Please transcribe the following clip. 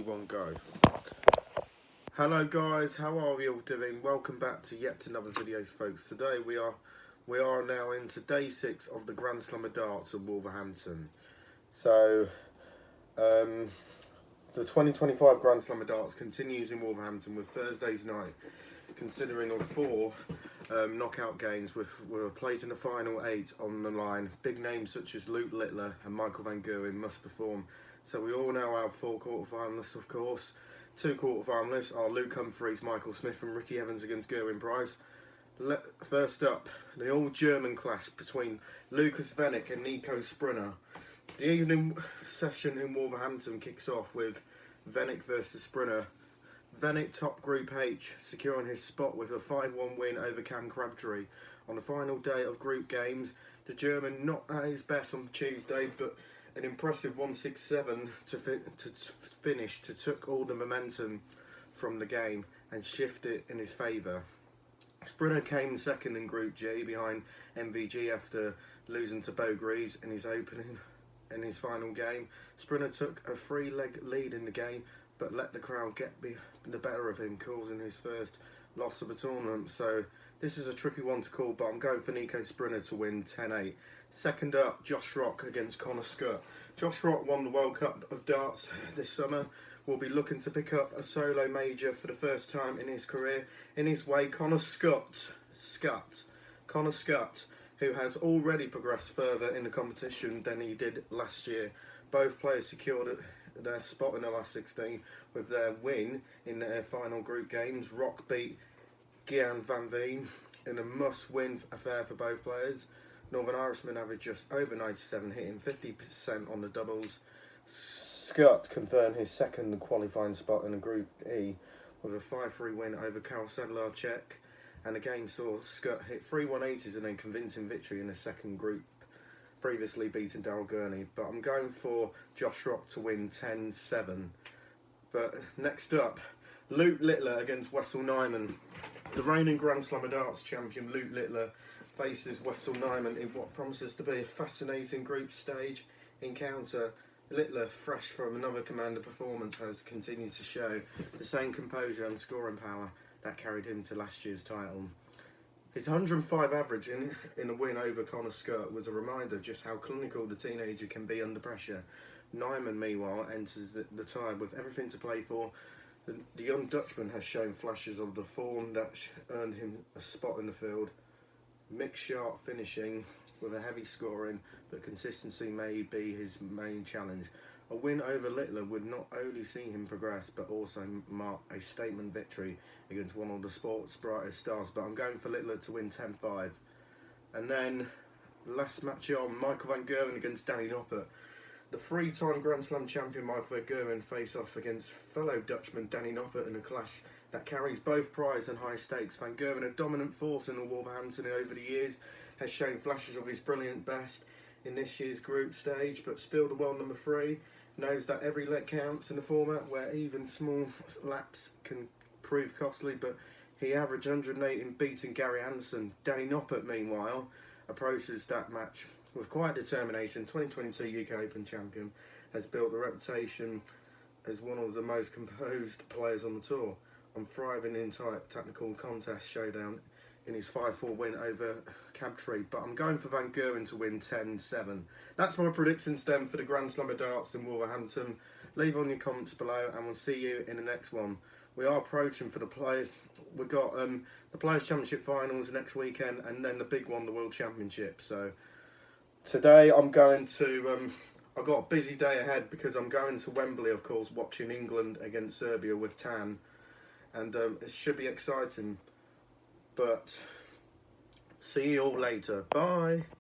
One go. Hello guys, how are we all doing? Welcome back to yet another video, folks. Today we are now into day 6 of the Grand Slam of Darts at Wolverhampton. So the 2025 Grand Slam of Darts continues in Wolverhampton with Thursday's night considering of 4 knockout games with a place in the final 8 on the line. Big names such as Luke Littler and Michael van Gerwen must perform. So we all now have 4 quarter-finalists, of course. 2 quarter-finalists are Luke Humphries, Michael Smith and Ricky Evans against Gerwin Price. First up, the all-German clash between Lukas Venik and Niko Sprinter. The evening session in Wolverhampton kicks off with Venik versus Sprinter. Venik top Group H, securing his spot with a 5-1 win over Cam Crabtree. On the final day of group games, the German not at his best on Tuesday, but an impressive 167 to finish took all the momentum from the game and shift it in his favour. Sprinter came second in Group G behind MVG after losing to Bo Greaves in his final game. Sprinter took a 3-leg lead in the game, but let the crowd get the better of him, causing his first loss of the tournament. So this is a tricky one to call, but I'm going for Niko Sprinter to win 10-8. Second up, Josh Rock against Connor Scott. Josh Rock won the World Cup of Darts this summer. Will be looking to pick up a solo major for the first time in his career. In his way, Connor Scott, who has already progressed further in the competition than he did last year. Both players secured their spot in the last 16 with their win in their final group games. Rock beat Gian Van Veen in a must-win affair for both players. Northern Irishman averaged just over 97, hitting 50% on the doubles. Scott confirmed his second qualifying spot in a Group E with a 5-3 win over Karl Sedlarchuk, and the game saw Scott hit 3 180s and a convincing victory in the second group, previously beating Daryl Gurney. But I'm going for Josh Rock to win 10-7. But next up, Luke Littler against Wessel Nyman. The reigning Grand Slam of Darts champion Luke Littler faces Wessel Nyman in what promises to be a fascinating group stage encounter. Littler, fresh from another Commander performance, has continued to show the same composure and scoring power that carried him to last year's title. His 105 average in a win over Connor Scott was a reminder just how clinical the teenager can be under pressure. Nyman, meanwhile, enters the tie with everything to play for. The young Dutchman has shown flashes of the form that earned him a spot in the field. Mixed sharp finishing with a heavy scoring, but consistency may be his main challenge. A win over Littler would not only see him progress, but also mark a statement victory against one of the sport's brightest stars. But I'm going for Littler to win 10-5. And then, last match on, Michael van Gerwen against Danny Noppert. The 3-time Grand Slam champion Michael van Gerwen face off against fellow Dutchman Danny Noppert in a clash that carries both prize and high stakes. Van Gerwen, a dominant force in the Wolverhampton over the years, has shown flashes of his brilliant best in this year's group stage, but still the world number 3 knows that every leg counts in a format where even small laps can prove costly. But he averaged 108 in beating Gary Anderson. Danny Noppert, meanwhile, approaches that match with quiet determination. 2022 UK Open champion, has built a reputation as one of the most composed players on the tour, on thriving in tight technical contest showdown in his 5-4 win over Crabtree. But I'm going for Van Gerwen to win 10-7. That's my predictions then for the Grand Slam of Darts in Wolverhampton. Leave on your comments below and we'll see you in the next one. We are approaching for the players. We've got the Players' Championship finals next weekend, and then the big one, the World Championship. So today I'm going to, I've got a busy day ahead because I'm going to Wembley, of course, watching England against Serbia with Tan. And it should be exciting. But see you all later. Bye.